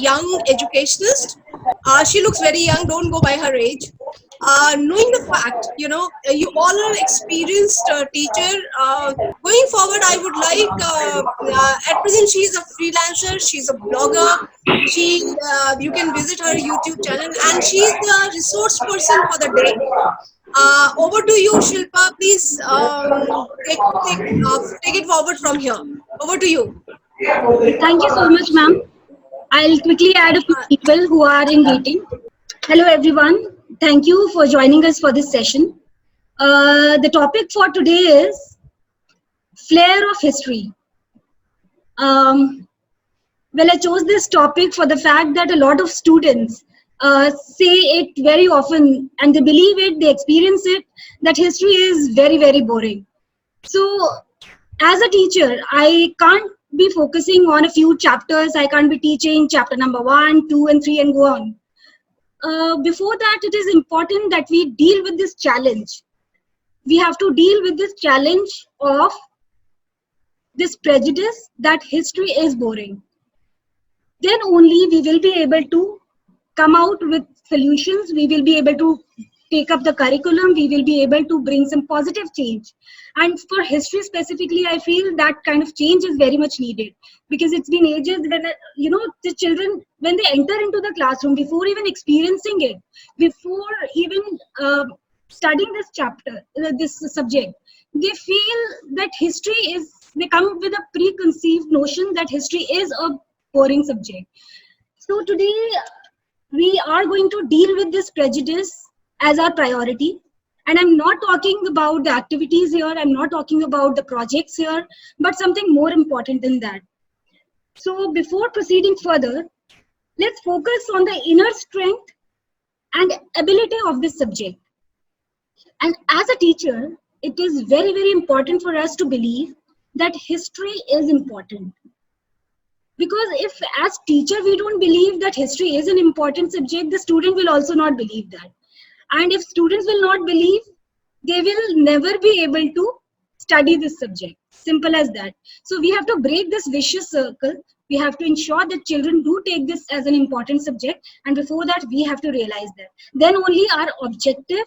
young educationist. She looks very young. Don't go by her age. Knowing the fact, you all are experienced teacher. Going forward, I would like, at present, she is a freelancer. She's a blogger. You can visit her YouTube channel, and she is the resource person for the day. Over to you, Shilpa. Please take it forward from here. Over to you. Thank you so much, ma'am. I'll quickly add a few people who are in waiting. Hello, everyone. Thank you for joining us for this session. The topic for today is flair of history. Well, I chose this topic for the fact that a lot of students say it very often, and they believe it, they experience it, that history is very, very boring. So, as a teacher, I can't be focusing on a few chapters. I can't be teaching chapter number 1, 2, and 3 and go on. Before that, it is important that we deal with this challenge. We have to deal with this challenge of this prejudice that history is boring. Then only we will be able to come out with solutions. We will be able to take up the curriculum. We will be able to bring some positive change. And for history specifically, I feel that kind of change is very much needed, because it's been ages when, the children, when they enter into the classroom, before even experiencing it, before even studying this chapter, this subject, they feel that they come with a preconceived notion that history is a boring subject. So today, we are going to deal with this prejudice as our priority. And I'm not talking about the activities here, I'm not talking about the projects here, but something more important than that. So before proceeding further, let's focus on the inner strength and ability of this subject. And as a teacher, it is very, very important for us to believe that history is important. Because if as teacher we don't believe that history is an important subject, the student will also not believe that. And if students will not believe, they will never be able to study this subject. Simple as that. So we have to break this vicious circle. We have to ensure that children do take this as an important subject. And before that, we have to realize that. Then only our objective,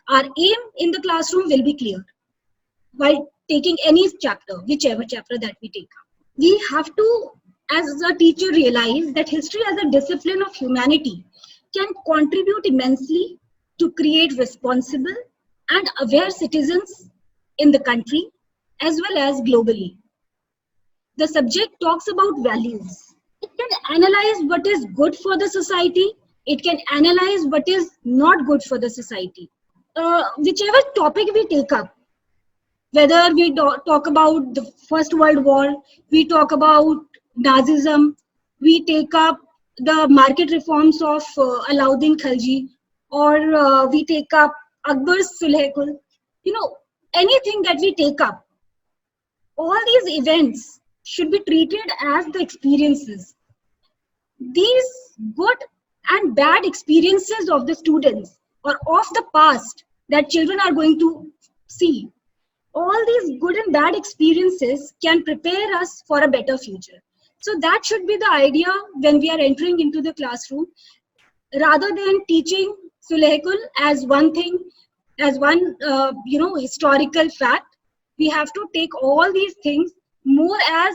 our aim in the classroom will be clear while taking any chapter, whichever chapter that we take. We have to, as a teacher, realize that history as a discipline of humanity can contribute immensely to create responsible and aware citizens in the country as well as globally. The subject talks about values. It can analyze what is good for the society. It can analyze what is not good for the society. Whichever topic we take up, whether we talk about the First World War, we talk about Nazism, we take up the market reforms of Alauddin Khalji, or we take up Akbar's Sulhekul, anything that we take up, all these events should be treated as the experiences. These good and bad experiences of the students or of the past that children are going to see, all these good and bad experiences can prepare us for a better future. So that should be the idea when we are entering into the classroom, rather than teaching Sulhekul as one thing, as one historical fact. We have to take all these things more as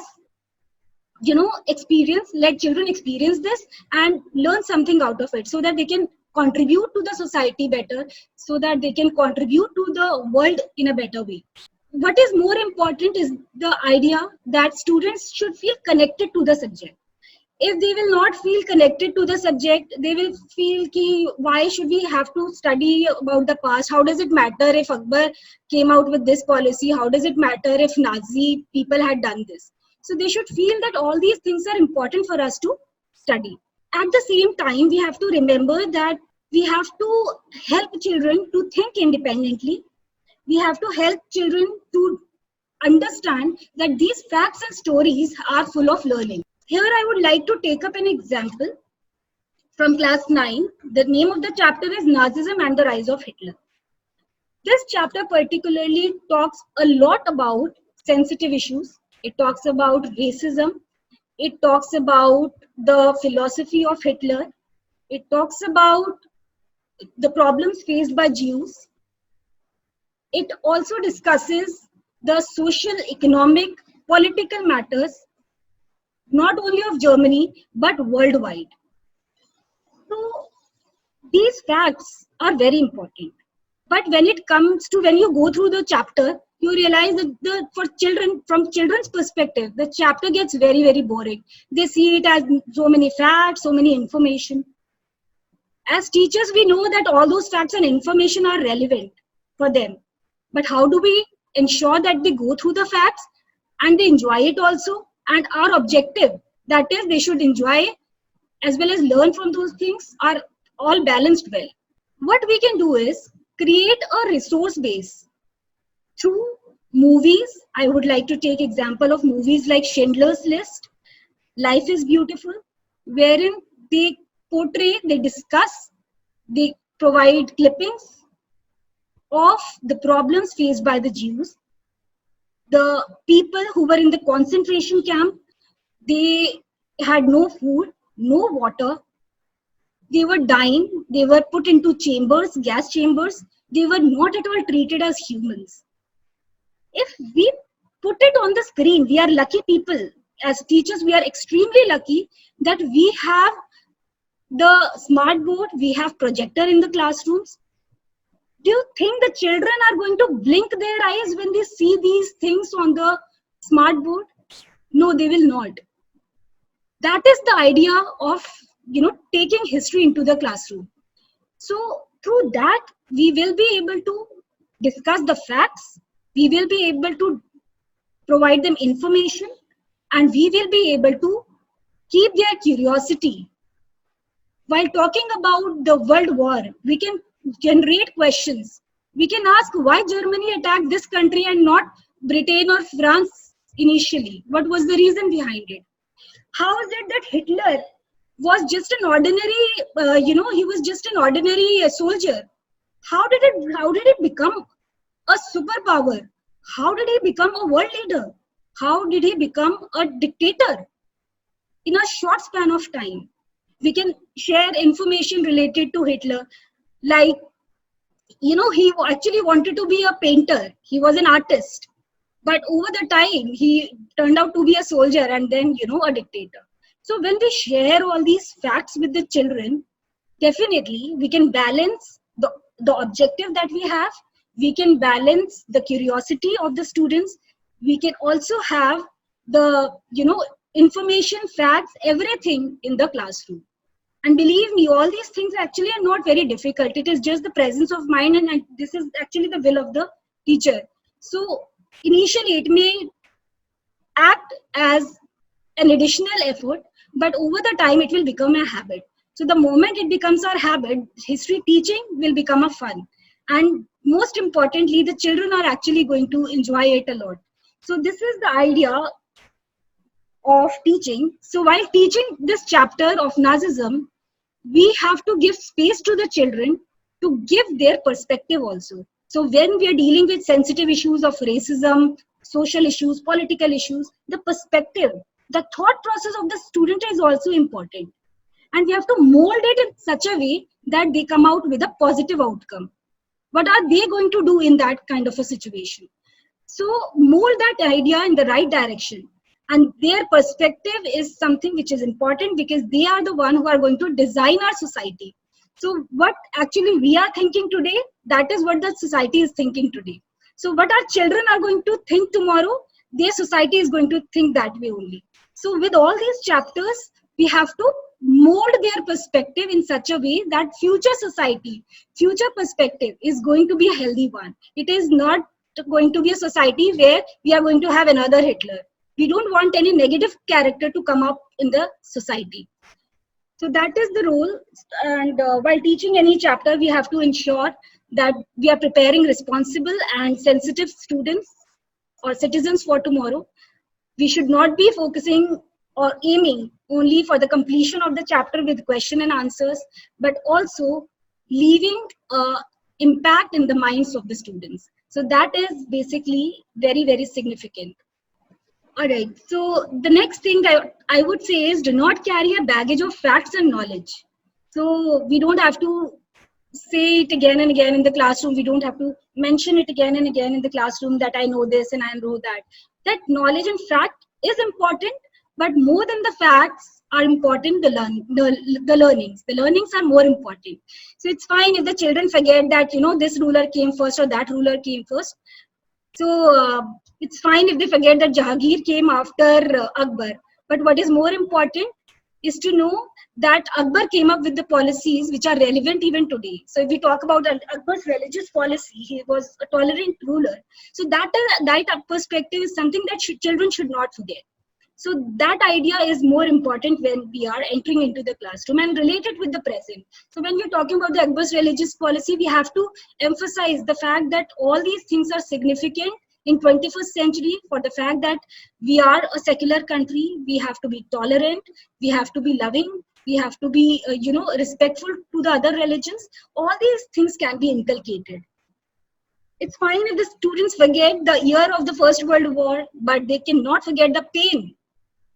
experience. Let children experience this and learn something out of it, so that they can contribute to the society better, so that they can contribute to the world in a better way. What is more important is the idea that students should feel connected to the subject. If they will not feel connected to the subject, they will feel why should we have to study about the past? How does it matter if Akbar came out with this policy? How does it matter if Nazi people had done this? So they should feel that all these things are important for us to study. At the same time, we have to remember that we have to help children to think independently. We have to help children to understand that these facts and stories are full of learning. Here I would like to take up an example from class 9. The name of the chapter is Nazism and the Rise of Hitler. This chapter particularly talks a lot about sensitive issues. It talks about racism. It talks about the philosophy of Hitler. It talks about the problems faced by Jews. It also discusses the social, economic, political matters, not only of Germany, but worldwide. So these facts are very important. But when it comes to when you go through the chapter, you realize that for children, from children's perspective, the chapter gets very, very boring. They see it as so many facts, so many information. As teachers, we know that all those facts and information are relevant for them. But how do we ensure that they go through the facts and they enjoy it also? And our objective, that is, they should enjoy as well as learn from those things, are all balanced well. What we can do is create a resource base through movies. I would like to take example of movies like Schindler's List, Life is Beautiful, wherein they portray, they discuss, they provide clippings of the problems faced by the Jews, the people who were in the concentration camp. They had no food, no water, they were dying, they were put into chambers, gas chambers, they were not at all treated as humans. If we put it on the screen, we are lucky people. As teachers, we are extremely lucky that we have the smart board, we have projector in the classrooms. Do you think the children are going to blink their eyes when they see these things on the smart board? No, they will not. That is the idea of taking history into the classroom. So through that, we will be able to discuss the facts, we will be able to provide them information, and we will be able to keep their curiosity. While talking about the World War, we can generate questions. We can ask why Germany attacked this country and not Britain or France initially. What was the reason behind it? How is it that Hitler was just an ordinary, he was just an ordinary soldier? How did it become a superpower? How did he become a world leader? How did he become a dictator in a short span of time? We can share information related to Hitler, like, he actually wanted to be a painter. He was an artist. But over the time, he turned out to be a soldier and then, a dictator. So when we share all these facts with the children, definitely we can balance the objective that we have. We can balance the curiosity of the students. We can also have the, information, facts, everything in the classroom. And believe me, all these things actually are not very difficult. It is just the presence of mind, and this is actually the will of the teacher. So initially, it may act as an additional effort, but over the time, it will become a habit. So the moment it becomes our habit, history teaching will become a fun. And most importantly, the children are actually going to enjoy it a lot. So this is the idea of teaching. So while teaching this chapter of Nazism, we have to give space to the children to give their perspective also. So when we are dealing with sensitive issues of racism, social issues, political issues, the perspective, the thought process of the student is also important. And we have to mold it in such a way that they come out with a positive outcome. What are they going to do in that kind of a situation? So mold that idea in the right direction. And their perspective is something which is important, because they are the one who are going to design our society. So what actually we are thinking today, that is what the society is thinking today. So what our children are going to think tomorrow, their society is going to think that way only. So with all these chapters, we have to mold their perspective in such a way that future society, future perspective is going to be a healthy one. It is not going to be a society where we are going to have another Hitler. We don't want any negative character to come up in the society. So that is the role. And while teaching any chapter, we have to ensure that we are preparing responsible and sensitive students or citizens for tomorrow. We should not be focusing or aiming only for the completion of the chapter with question and answers, but also leaving impact in the minds of the students. So that is basically very, very significant. All right. So the next thing that I would say is do not carry a baggage of facts and knowledge. So we don't have to say it again and again in the classroom. We don't have to mention it again and again in the classroom that I know this and I know that. That knowledge and fact is important, but more than the facts are important, the learnings. The learnings are more important. So it's fine if the children forget that, this ruler came first or that ruler came first. So it's fine if they forget that Jahangir came after Akbar. But what is more important is to know that Akbar came up with the policies which are relevant even today. So if we talk about Akbar's religious policy, he was a tolerant ruler. So that perspective is something that children should not forget. So that idea is more important when we are entering into the classroom and related with the present. So when we're talking about the Akbar's religious policy, we have to emphasize the fact that all these things are significant in 21st century for the fact that we are a secular country. We have to be tolerant. We have to be loving. We have to be, respectful to the other religions. All these things can be inculcated. It's fine if the students forget the year of the First World War, but they cannot forget the pain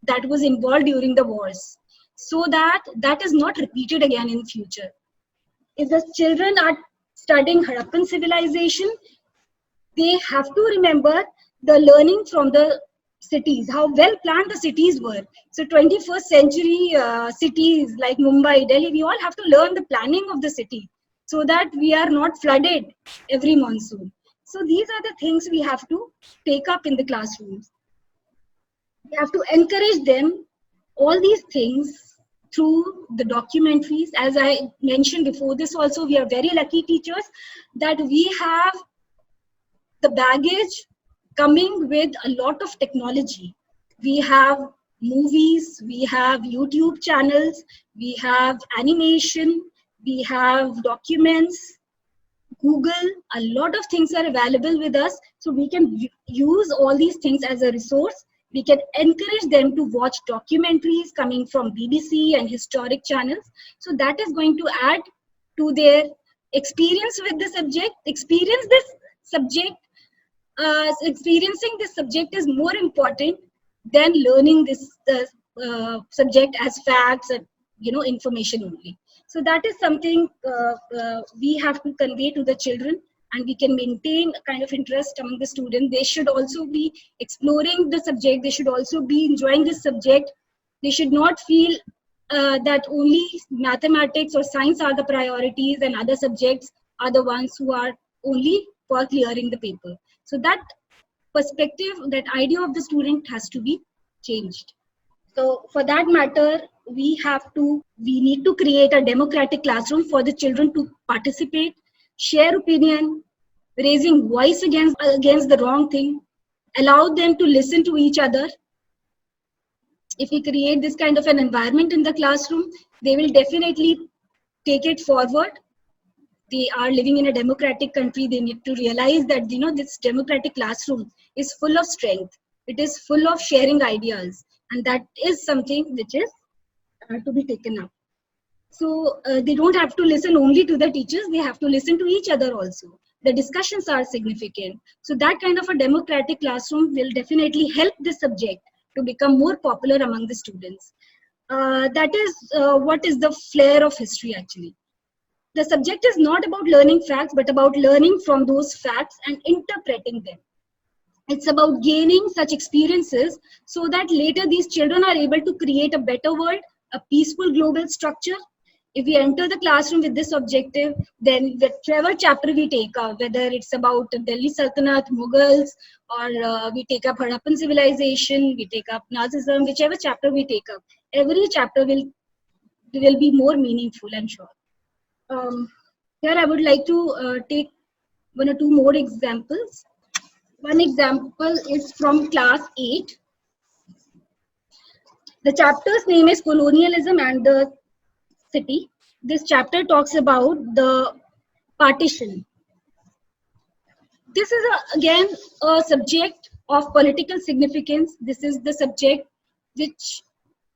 that was involved during the wars, so that that is not repeated again in future. If the children are studying Harappan civilization, they have to remember the learning from the cities, how well planned the cities were. So 21st century cities like Mumbai, Delhi, we all have to learn the planning of the city so that we are not flooded every monsoon. So these are the things we have to take up in the classrooms. We have to encourage them all these things through the documentaries. As I mentioned before this also, we are very lucky teachers that we have the baggage coming with a lot of technology. We have movies, we have YouTube channels, we have animation, we have documents, Google, a lot of things are available with us. So we can use all these things as a resource. We can encourage them to watch documentaries coming from BBC and historic channels. So that is going to add to their experience with the subject. Experiencing this subject is more important than learning this subject as facts and information only. So that is something we have to convey to the children, and we can maintain a kind of interest among the students. They should also be exploring the subject. They should also be enjoying this subject. They should not feel that only mathematics or science are the priorities and other subjects are the ones who are only for clearing the paper. So that perspective, that idea of the student has to be changed. So for that matter, we need to create a democratic classroom for the children to participate, share opinion, raising voice against the wrong thing, allow them to listen to each other. If we create this kind of an environment in the classroom, they will definitely take it forward. They are living in a democratic country. They need to realize that this democratic classroom is full of strength. It is full of sharing ideas, and that is something which is to be taken up. So they don't have to listen only to the teachers, they have to listen to each other also. The discussions are significant. So that kind of a democratic classroom will definitely help this subject to become more popular among the students. That is what is the flair of history actually. The subject is not about learning facts, but about learning from those facts and interpreting them. It's about gaining such experiences so that later these children are able to create a better world, a peaceful global structure. If we enter the classroom with this objective, then whichever chapter we take up, whether it's about Delhi Sultanate, Mughals, or we take up Harappan civilization, we take up Nazism, whichever chapter we take up, every chapter will be more meaningful and sure. Here I would like to take one or two more examples. One example is from class 8. The chapter's name is Colonialism and the City. This chapter talks about the partition. This is again a subject of political significance. This is the subject which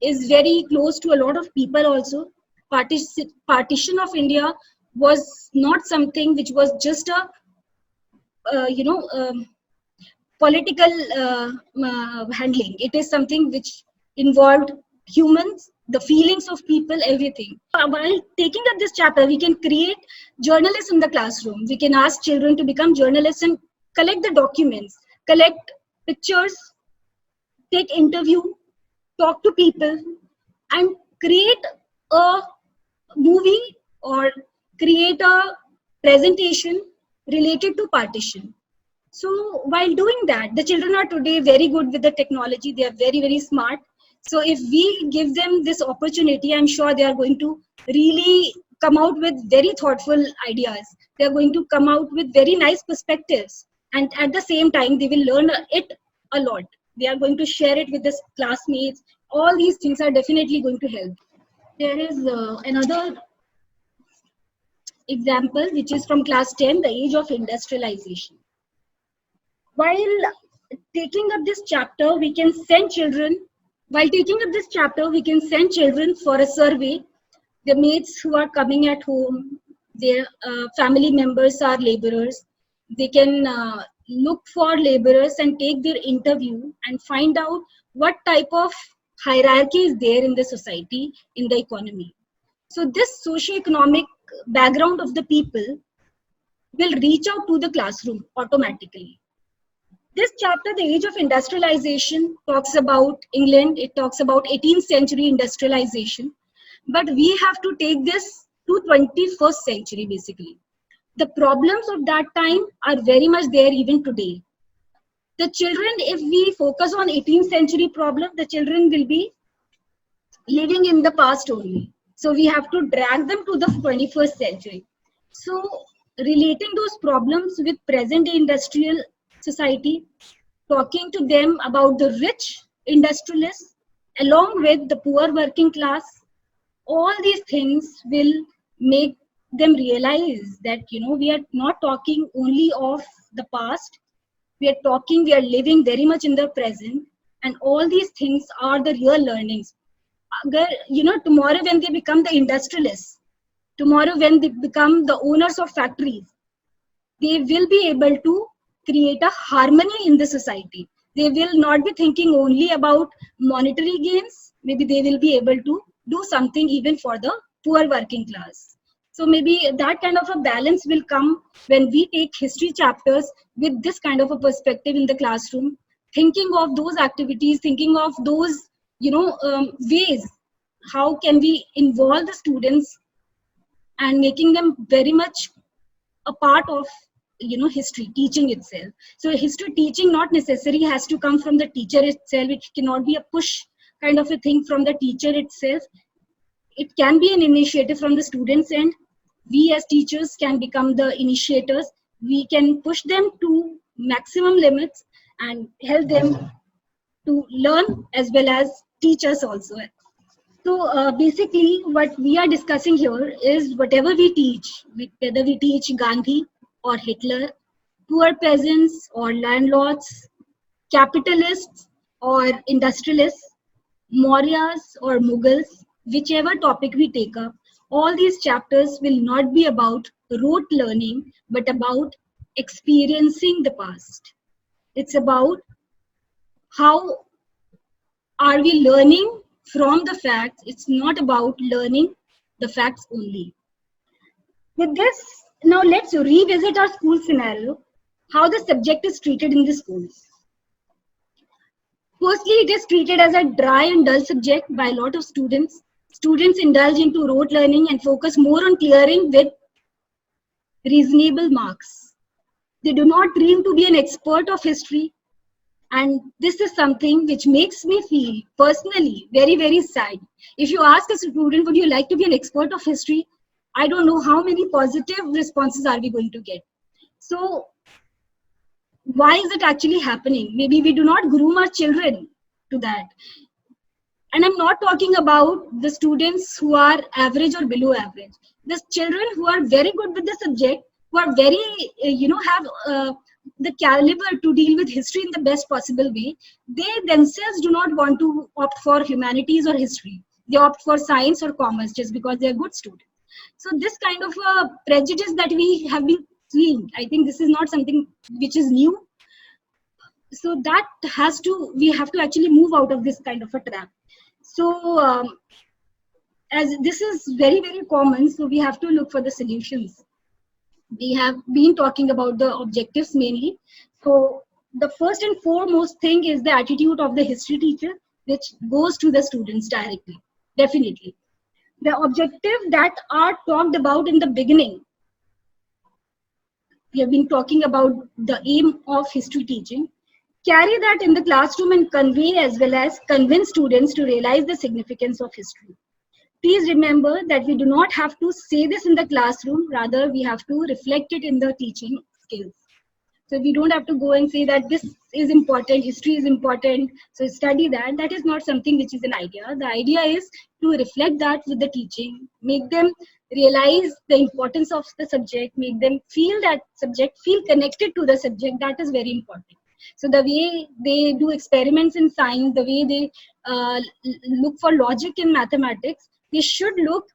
is very close to a lot of people also. Partition of India was not something which was just a political handling. It is something which involved humans, the feelings of people, everything. While taking up this chapter, we can create journalists in the classroom. We can ask children to become journalists and collect the documents, collect pictures, take interview, talk to people, and create a movie or create a presentation related to partition. So while doing that, the children are today very good with the technology. They are very, very smart. So if we give them this opportunity, I'm sure they are going to really come out with very thoughtful ideas. They are going to come out with very nice perspectives. And at the same time, they will learn it a lot. They are going to share it with their classmates. All these things are definitely going to help. There is another example, which is from class 10, the age of industrialization. While taking up this chapter, we can send children, while taking up this chapter, we can send children for a survey. The mates who are coming at home, their family members are laborers. They can look for laborers and take their interview and find out what type of hierarchy is there in the society, in the economy. So this socio-economic background of the people will reach out to the classroom automatically. This chapter, The Age of Industrialization, talks about England. It talks about 18th century industrialization. But we have to take this to 21st century, basically. The problems of that time are very much there even today. The children, if we focus on 18th century problem, the children will be living in the past only. So we have to drag them to the 21st century. So relating those problems with present day industrial society, talking to them about the rich industrialists along with the poor working class, all these things will make them realize that, we are not talking only of the past. We are living very much in the present, and all these things are the real learnings. Tomorrow when they become the industrialists, tomorrow when they become the owners of factories, they will be able to create a harmony in the society. They will not be thinking only about monetary gains. Maybe they will be able to do something even for the poor working class. So maybe that kind of a balance will come when we take history chapters with this kind of a perspective in the classroom, thinking of those activities, thinking of those, ways, how can we involve the students and making them very much a part of history teaching itself. So history teaching not necessarily has to come from the teacher itself. It cannot be a push kind of a thing from the teacher itself. It can be an initiative from the students, and we as teachers can become the initiators. We can push them to maximum limits and help them to learn as well as teach us also. So basically what we are discussing here is whatever we teach, whether we teach Gandhi or Hitler, poor peasants or landlords, capitalists or industrialists, Mauryas or Mughals, whichever topic we take up, all these chapters will not be about rote learning, but about experiencing the past. It's about how are we learning from the facts. It's not about learning the facts only. With this, now let's revisit our school scenario, how the subject is treated in the schools. Firstly, it is treated as a dry and dull subject by a lot of students. Students indulge into rote learning and focus more on clearing with reasonable marks. They do not dream to be an expert of history. And this is something which makes me feel personally very, very sad. If you ask a student, would you like to be an expert of history? I don't know how many positive responses are we going to get. So why is it actually happening? Maybe we do not groom our children to that. And I'm not talking about the students who are average or below average. The children who are very good with the subject, who are very, have the caliber to deal with history in the best possible way, they themselves do not want to opt for humanities or history. They opt for science or commerce just because they are good students. So this kind of prejudice that we have been seeing, I think this is not something which is new. So that we have to actually move out of this kind of a trap. So as this is very, very common, so we have to look for the solutions. We have been talking about the objectives mainly. So the first and foremost thing is the attitude of the history teacher, which goes to the students directly. Definitely. The objective that are talked about in the beginning, we have been talking about the aim of history teaching. Carry that in the classroom and convey as well as convince students to realize the significance of history. Please remember that we do not have to say this in the classroom, rather we have to reflect it in the teaching skills. So we don't have to go and say that this is important, history is important, so study that. That is not something which is an idea. The idea is to reflect that with the teaching, make them realize the importance of the subject, make them feel that subject, feel connected to the subject. That is very important. So the way they do experiments in science, the way they look for logic in mathematics, they should look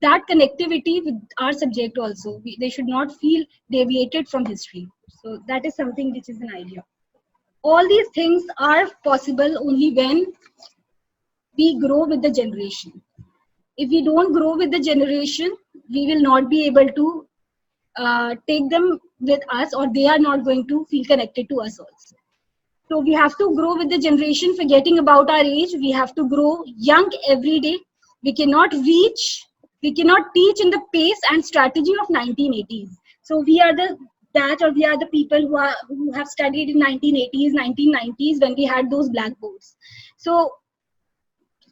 that connectivity with our subject also. They should not feel deviated from history. So that is something which is an idea. All these things are possible only when we grow with the generation. If we don't grow with the generation, we will not be able to take them with us, or they are not going to feel connected to us also. So we have to grow with the generation, forgetting about our age. We have to grow young every day. We cannot teach in the pace and strategy of 1980s. So we are the batch, or we are the people who have studied in 1980s, 1990s, when we had those blackboards. So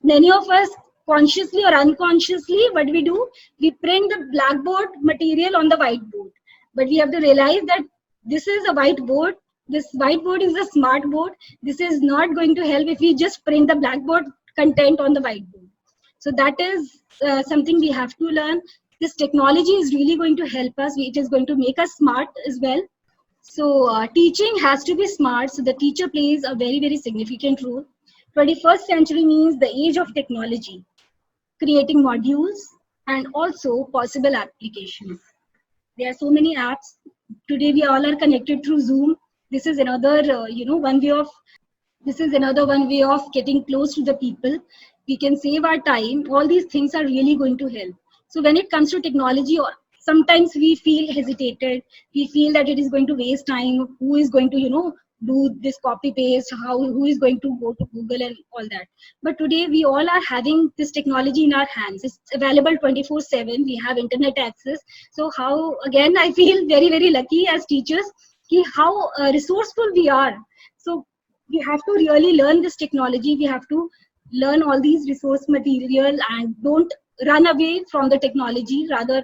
many of us, consciously or unconsciously, what we do, we print the blackboard material on the whiteboard. But we have to realize that this is a whiteboard. This whiteboard is a smart board. This is not going to help if we just print the blackboard content on the whiteboard. So that is something we have to learn. This technology is really going to help us. It is going to make us smart as well. So teaching has to be smart. So the teacher plays a very, very significant role. 21st century means the age of technology, creating modules and also possible applications. There are so many apps. Today we all are connected through Zoom. This is another, one way of getting close to the people. We can save our time. All these things are really going to help. So when it comes to technology, sometimes we feel hesitated. We feel that it is going to waste time. Who is going to, do this copy paste? Who is going to go to Google and all that? But today we all are having this technology in our hands. It's available 24/7. We have internet access. So how, again, I feel very, very lucky as teachers, how resourceful we are. So we have to really learn this technology. We have to learn all these resource material and don't run away from the technology. Rather,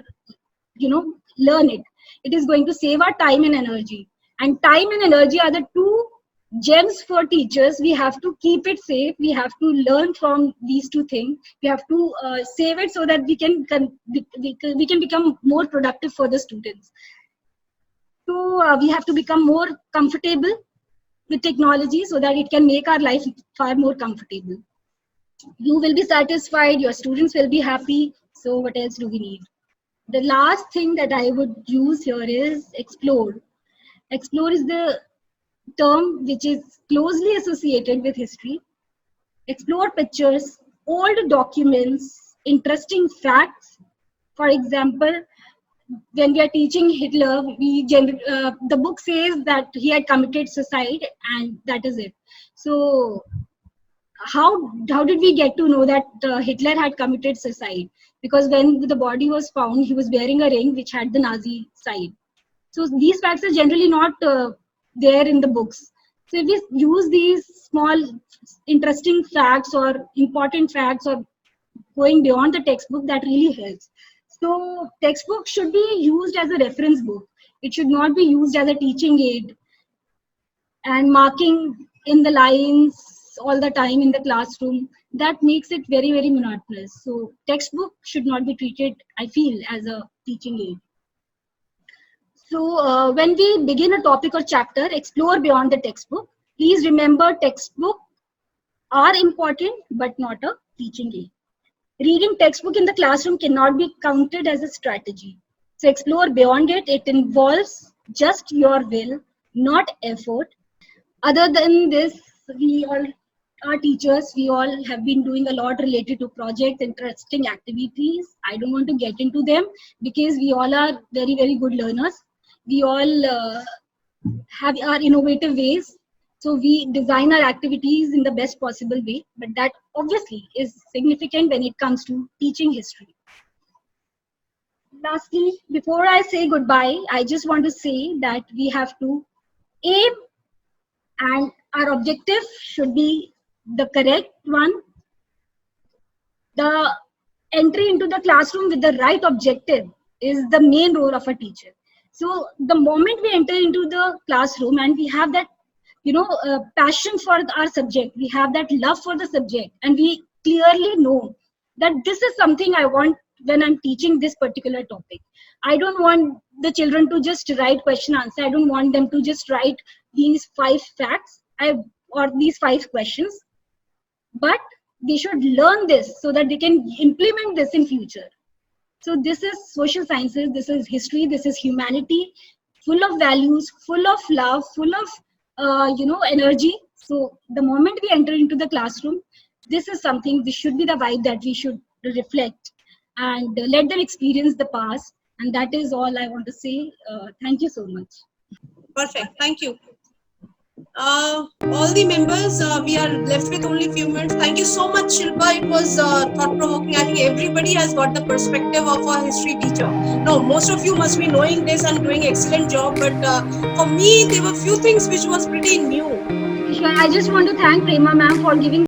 learn it. It is going to save our time and energy. And time and energy are the two gems for teachers. We have to keep it safe. We have to learn from these two things. We have to save it so that we can become more productive for the students. So we have to become more comfortable with technology so that it can make our life far more comfortable. You will be satisfied, your students will be happy. So what else do we need? The last thing that I would use here is explore. Explore is the term which is closely associated with history. Explore pictures, old documents, interesting facts. For example, when we are teaching Hitler, the book says that he had committed suicide, and that is it. So how did we get to know that Hitler had committed suicide? Because when the body was found, he was wearing a ring which had the Nazi side. So these facts are generally not there in the books. So if we use these small interesting facts or important facts or going beyond the textbook, that really helps. So textbook should be used as a reference book. It should not be used as a teaching aid and marking in the lines all the time in the classroom. That makes it very, very monotonous. So textbook should not be treated, I feel, as a teaching aid. So when we begin a topic or chapter, explore beyond the textbook. Please remember, textbook are important, but not a teaching aid. Reading textbook in the classroom cannot be counted as a strategy. So explore beyond it. It involves just your will, not effort. Other than this, we all our teachers, we all have been doing a lot related to projects, interesting activities. I don't want to get into them because we all are very, very good learners. We all have our innovative ways. So we design our activities in the best possible way. But that obviously is significant when it comes to teaching history. Lastly, before I say goodbye, I just want to say that we have to aim, and our objective should be the correct one. The entry into the classroom with the right objective is the main role of a teacher. So the moment we enter into the classroom and we have that passion for our subject, we have that love for the subject, and we clearly know that this is something I want when I'm teaching this particular topic. I don't want the children to just write question answer. I don't want them to just write these 5 facts or these 5 questions, but they should learn this so that they can implement this in future. So this is social sciences, this is history, this is humanity, full of values, full of love, full of energy. So the moment we enter into the classroom, this is something, this should be the vibe that we should reflect, and let them experience the past. And that is all I want to say. Thank you so much. Perfect. Thank you. All the members, we are left with only few minutes. Thank you so much, Shilpa. It was thought-provoking. I think everybody has got the perspective of a history teacher. No, most of you must be knowing this and doing excellent job. But for me, there were few things which was pretty new. I just want to thank Prema ma'am for giving